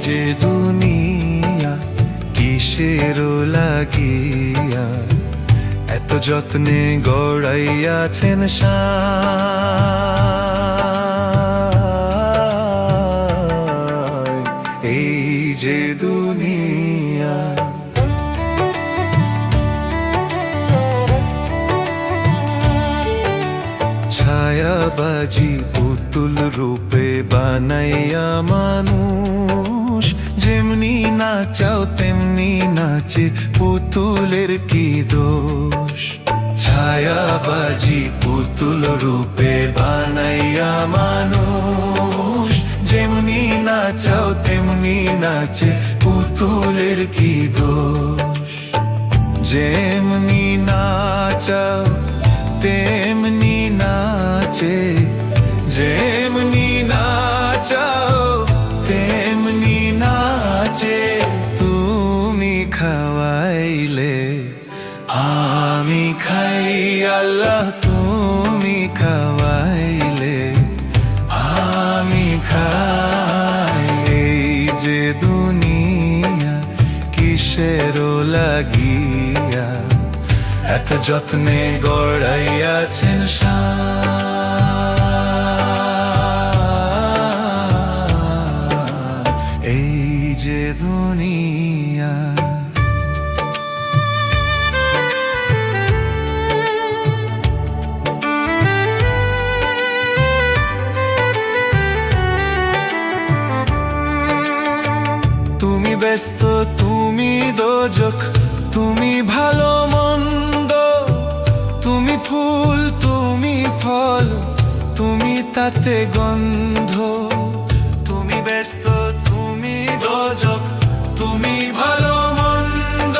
যে দুনিয়া কিসের লাগিয়া এত যত্নে গড়াইয়াছেন এই যে দুনিয়া ছায়াবাজি পুতুল রূপে বানাইয়া মানুষ যেমনি নাচাও তেমনি নাচে পুতুলের কি দোষ ছায়াবাজি পুতুল রূপে বানাইয়া মানুষ যেমনি নাচাও তেমনি নাচে পুতুলের কি দোষ যেমনি নাচাও তেমনি নাচে যেমনি নাচাও তেমনি নাচে তুমি খাওয়াইলে আমি খাই আল্লাহ তুমি খাওয়াইলে আমি খাই এই যে দুনিয়া কিসের লাগিয়া এত যত্নে গড়াইয়াছেন এই যে দুনিয়া তুমি ব্যস্ত তুমি দোজখ তুমি ভালো মন্দ তুমি ফুল তুমি ফল তুমি তাতে গন্ধ তুমি ব্যস্ত তুমি দোজখ তুমি ভালো মন্দ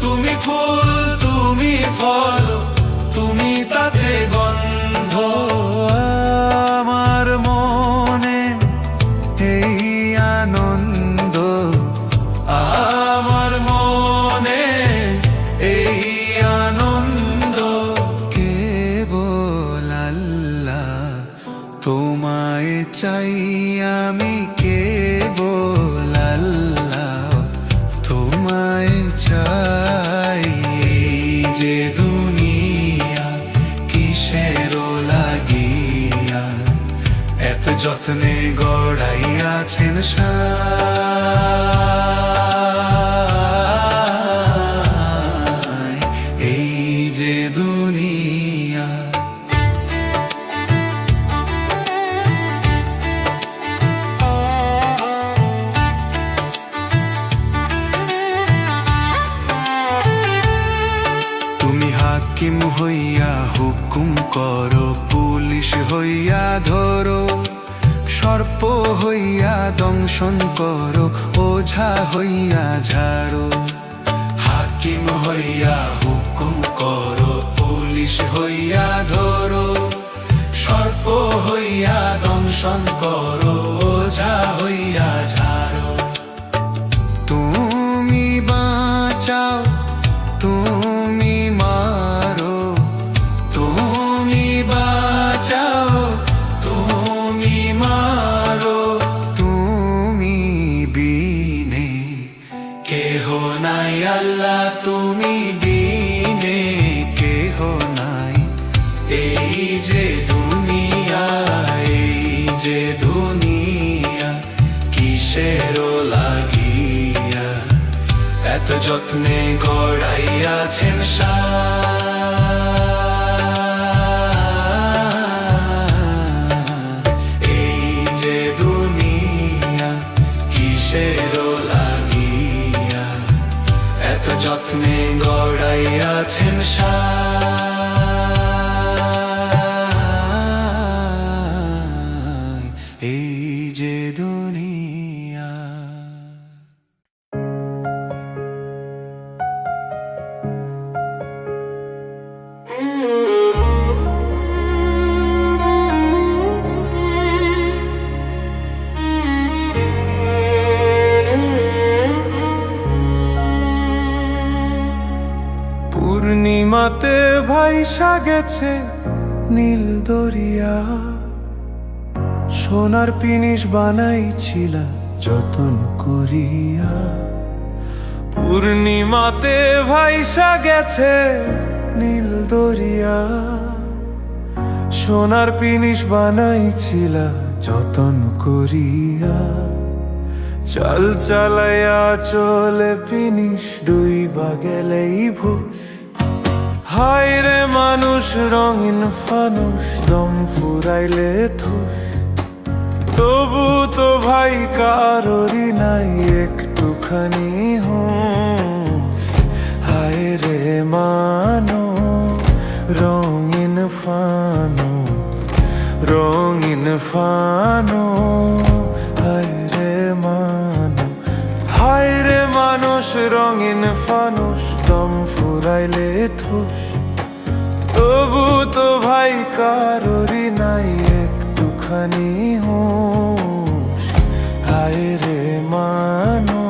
তুমি ফুল তুমি ফল তুমি তাতে গন্ধ আমার মনে এই আনন্দ আমার মনে এই আনন্দ কেবল আল্লাহ তোমায় চাই আমি কেবল আল্লাহ তোমায় চাই এই যে দুনিয়া কিসের লাগিয়া এত যত্নে গড়াইয়াছেন এই যে দুনিয়া তুমি হাকিম হইয়া হুকুম করো পুলিশ হইয়া ধরো সর্প হইয়া দংশন করো ওঝা হইয়া ঝাড়ো হাকিম হইয়া হুকুম করো পুলিশ হইয়া ধরো সর্প হইয়া দংশন করো ওঝা হইয়া ঝাড়ো তুমি বাঁচাও তুমি মারো তুমি বাঁচাও তুমি মারো তুমি বিনে কেহ নাই আল্লাহ তুমি বিনে কেহ নাই এই যে দুনিয়া এই যে দুনিয়া কিসের লাগিয়া এত যত্নে গড়াইয়াছেন এই যে দুনিয়া কিসের লাগিয়া এত যত্নে গড়াইয়াছেন এই যে দুনিয়া। পূর্ণিমাতে ভাইসা গেছে নীল দরিয়া, সোনার পিনিস বানাইছিলা যতন করিয়া। পূর্ণিমাতে ভাইসা গেছে নীল দরিয়া, সোনার পিনিস বানাইছিলা যতন করিয়া। চাল চালাইয়া চলে পিনিস ডুইবা গেলেই ভুষ। হায় রে মানুষ রঙিন ফানুষ, দম ফুরাইলে থুস। তবু তো ভাই কারোরই নাই একটুখানি হুঁশ। হায় রে মানো রঙিন ফানো, রঙিন ফানো। হায় রে মানো, হায় রে মানুষ রঙিন ফানুষ, দম ফুরাইলে থুস। তবু তো ভাই কারোরই নাই একটুখানি হুঁশ। হায় রে মানো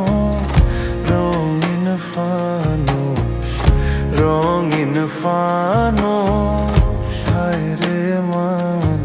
রঙিন ফানুষ, রঙিন ফানুষ। হায় রে মানো।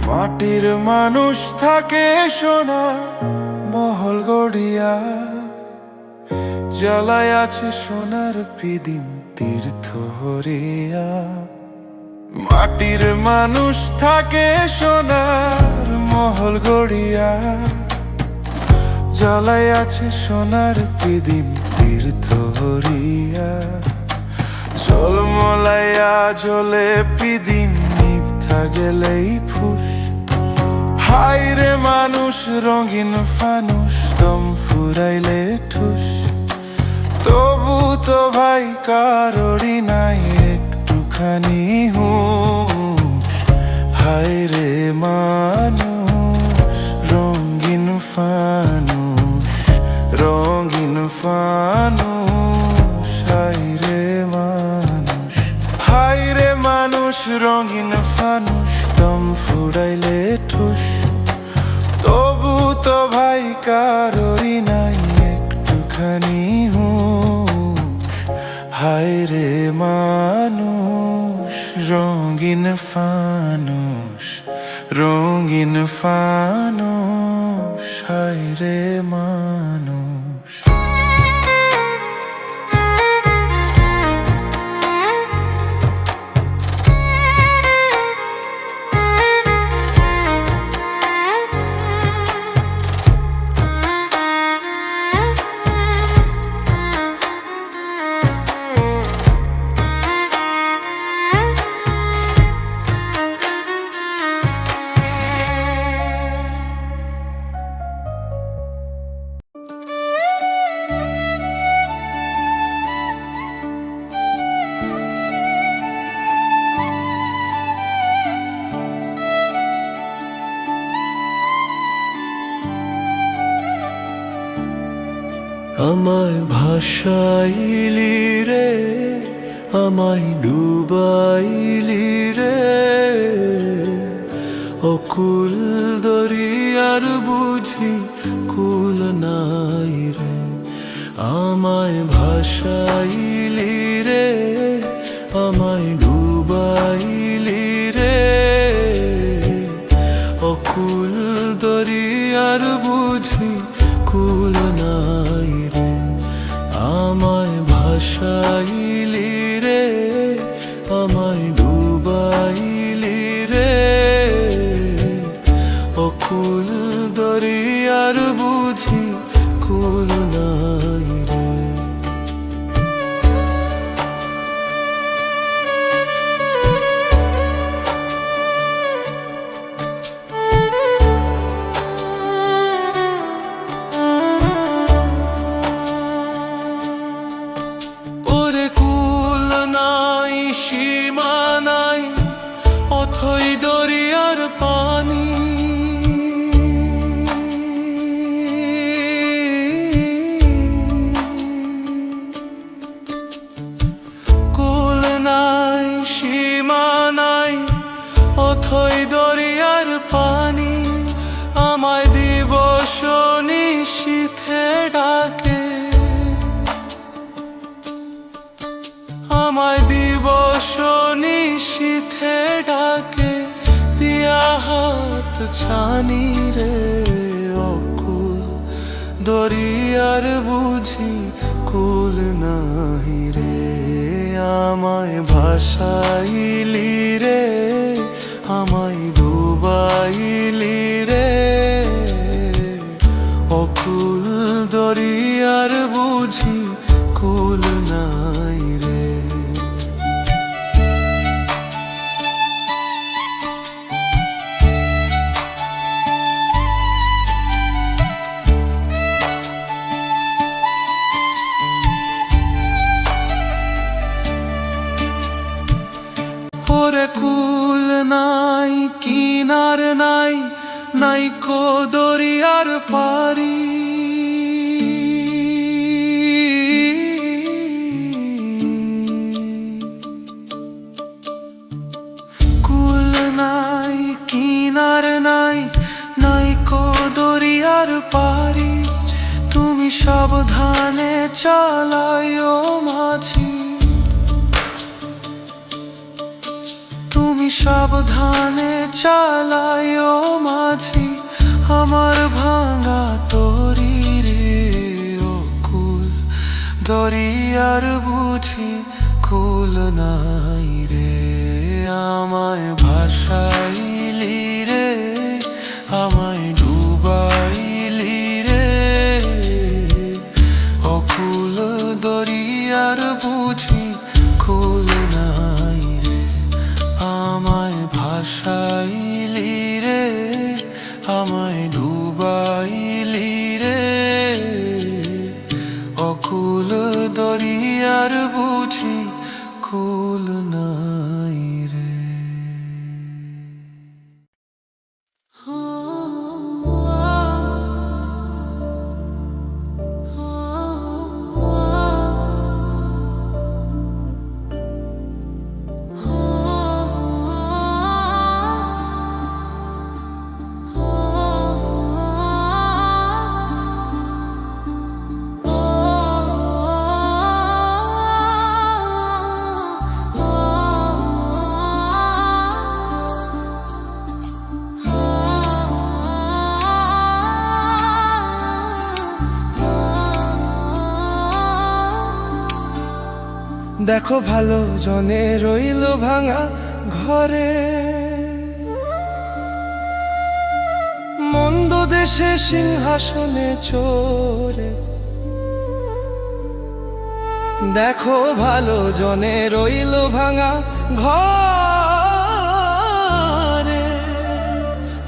মাটির মানুষ থাকে সোনা মহল গড়িয়া, জ্বালায় আছে সোনার পিদিম তীর্থ হরিয়া। মাটির মানুষ থাকে সোনার মহল গড়িয়া, জ্বালায় আছে সোনার পিদিম তীর্থ হরিয়া। ঝলমলাইয়া জ্বলে পিদিম নিভা গেলেই ফুস। হায় রে মানুষ রঙিন ফানুষ, দম ফুরাইলে ঠুস। তবু তো ভাই কারোরই নাই একটুখানি হুঁশ। হায় রে মানুষ রঙিন ফানুষ, রঙিন ফানুষ। হায় রে মানুষ, হায় রে মানুষ রঙিন ফানুষ, দম ফুরাইলে ঠুস। তবু তো ভাই কারোরই নাই একটুখানি হুঁশ। হায় রে মানুষ রঙিন ফানুষ, রঙিন ফানুষ। হায় রে মানুষ। আমায় ভাসাইলি রে, আমায় ডুবাইলি রে, অকুল দরিয়ার বুঝি কুল নাই রে। আমায় ভাসাইলি রে, আমায় ডুবাইলি রে, অকুল দরিয়ার বুঝি কুল নাই রে। আমায় ভাসাইলি রে, আমায় ডুবাইলি রে, অকুল দরিয়ার বুঝি কুল নাই রে। অথই দরিয়ার পানি আমায় দিবস নিশীথে ডাকে, আমায় দিবস নিশীথে ডাকে, দিয়া হাত ছানি রে অকুল দরিয়ার বুঝি কুল নাহি রে। আমায় ভাসাইলি রে, আমায় ডুবাইলি রে, অকুল দরিয়ার বুঝি কুল নাই রে। ওরে কুল নাই, কিনার নাই, নাই কো দরিয়ার পারি, কুল নাই, কিনার নাই, নাই কো দরিয়ার পারি, তুমি সাবধানে চালায়ো মাঝি, তুমি সাবধানে চালায়ো মাঝি, আমার ভাঙা তরি রে অকুল দরিয়ার বুঝি কুল নাই রে। আমায় ভাসাইলি রে, আমায় ডুবাইলি রে, অকুল দরিয়ার বুঝি কুল নাই রে। আমায় ভাসাইলি রে, আমায় ডুবাইলি রে, অকুল দরিয়ার বুঝি কুল নাই রে। দেখো ভালো জনে রইল ভাঙা ঘরে, মন্দ দেশে সিংহাসনে চোরে। দেখো ভালো জনে রইল ভাঙা ঘরে,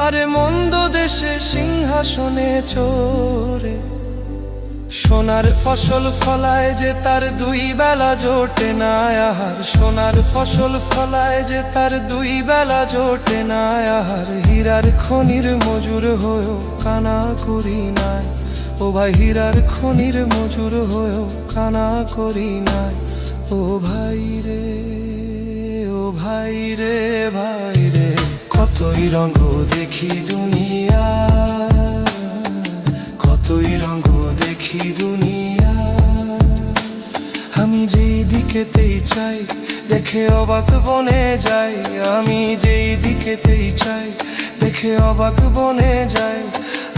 আরে মন্দ দেশে সিংহাসনে চোরে। সোনার ফসল ফলায় যে তার দুই বেলা জোটে না আহার, সোনার ফসল ফলায় যে তার দুই বেলা জোটে না আহার। হীরার খনির মজুর হয়েও কানা করি নাই, ও ভাই হীরার খনির মজুর হয়েও কানা করি নাই। ও ভাই রে, ও ভাই রে, ভাই রে, কতই রঙ দেখি দুনিয়া, কতই রঙ দেখি দুনিয়া। আমি যেই দিকেতেই চাই দেখে অবাক বনে যাই, আমি যেই দিকেতেই চাই দেখে অবাক বনে যাই।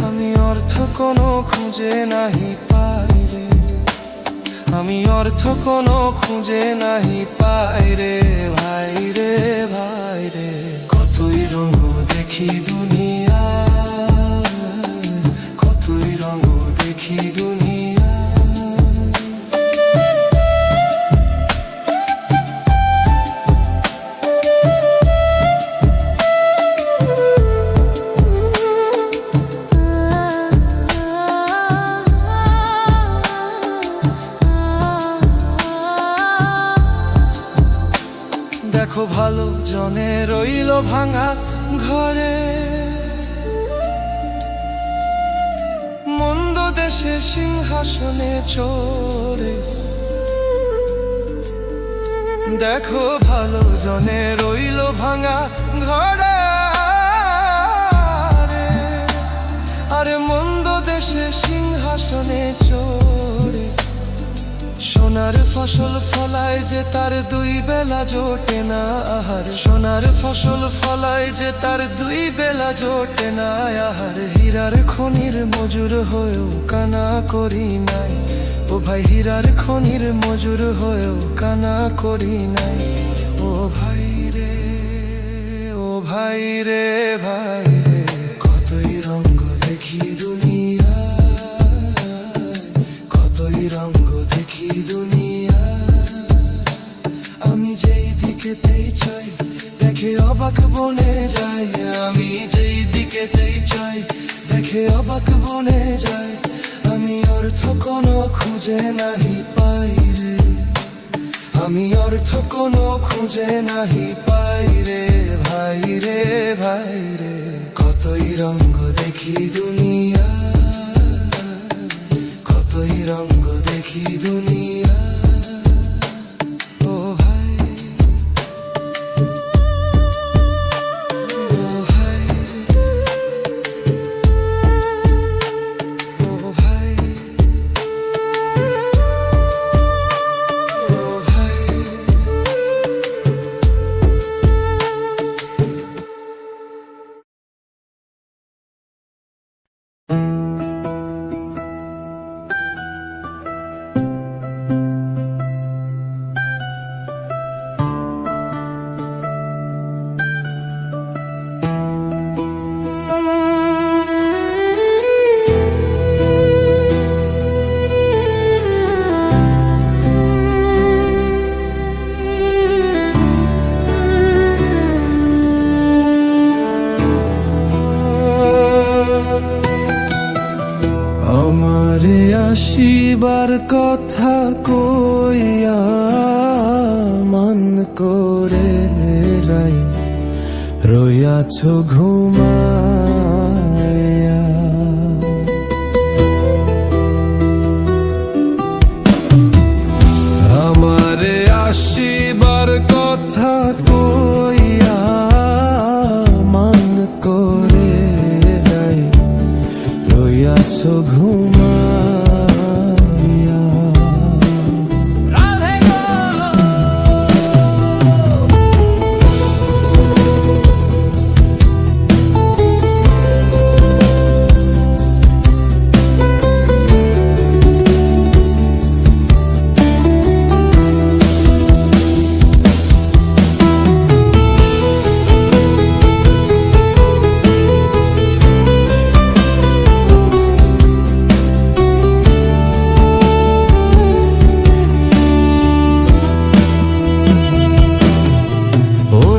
আমি অর্থ কোনো খুঁজে নাহি পাই রে, আমি অর্থ কোনো খুঁজে নাহি পাই রে। ভাই রে, ভাই রে, কতই রঙ দেখি দুনিয়া, কতই রঙ দেখি দুনিয়া। দেখো ভালো জনে রইল ভাঙা ঘরে, মন্দ দেশে সিংহাসনে চোরে। দেখো ভালো জনে রইল ভাঙা ঘরে, আর মন্দ দেশে সিংহাসনে চড়ে সোনার ফসল ফলায় যে তার দুই বেলা জোটে না আহার সোনার ফসল ফলায় যে তার দুই বেলা জোটে না আহার হীরার খনির মজুর হয়েও কানা করি নাই ও ভাই হীরার খনির মজুর হয়েও কানা করি নাই ও ভাই রে ও ভাই রে ভাই রে কতই রঙ্গ দেখি দুনিয়া কতই রঙ্গ দেখি দুনিয়া আমি যেই দিকেতেই চাই দেখে অবাক বনে যাই আমি যেই দিকেতেই চাই দেখে অবাক বনে যাই আমি অর্থ কোনো খুঁজে নাহি পাই রে আমি অর্থ কোনো খুঁজে নাহি পাই রে ভাই রে ভাই রে কতই রঙ্গ দেখি দুনিয়া কতই রঙ্গ দেখি দুনিয়া ও ভাই ও ভাই ও ভাই ও ভাই আমারে আসিবার কথা কইয়া মান করে রাই রইয়াছ ঘুমায়া আমারে আসিবার কথা কইয়া মান করে রাই রইয়াছ ঘুমায়া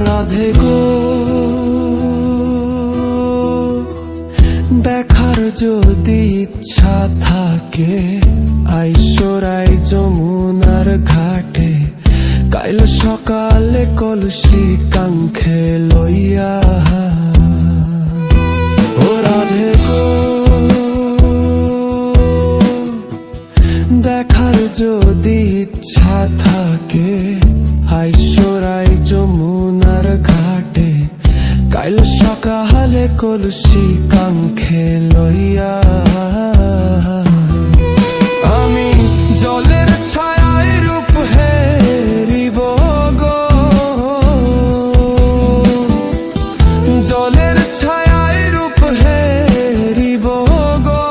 রাধে গো দেখার যদি ইচ্ছা থাকে আইসরাই যমুনার ঘাটে কাইল সকালে কলসি কাঙ্খে লইয়া ও রাধে গো দেখার যদি ইচ্ছা থাকে আইসরাই যমুনার ঘাটে কাইল সকালে কলসি কাঙ্খে লইয়া আমি জলের ছায়ায় রূপ হেরিব গো জলের ছায়ায় রূপ হেরিব গো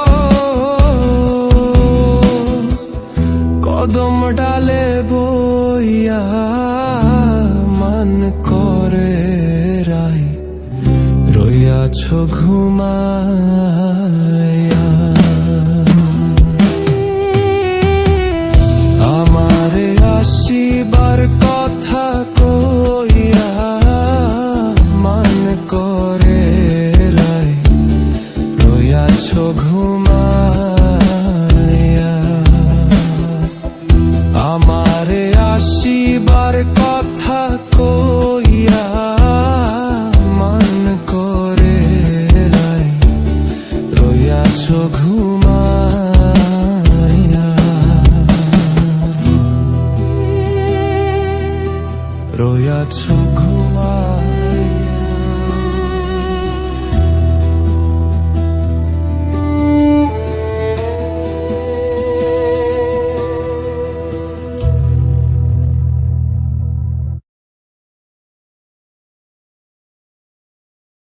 কদম ডালে বইয়া মান করে রাই রইয়াছ ঘুমায়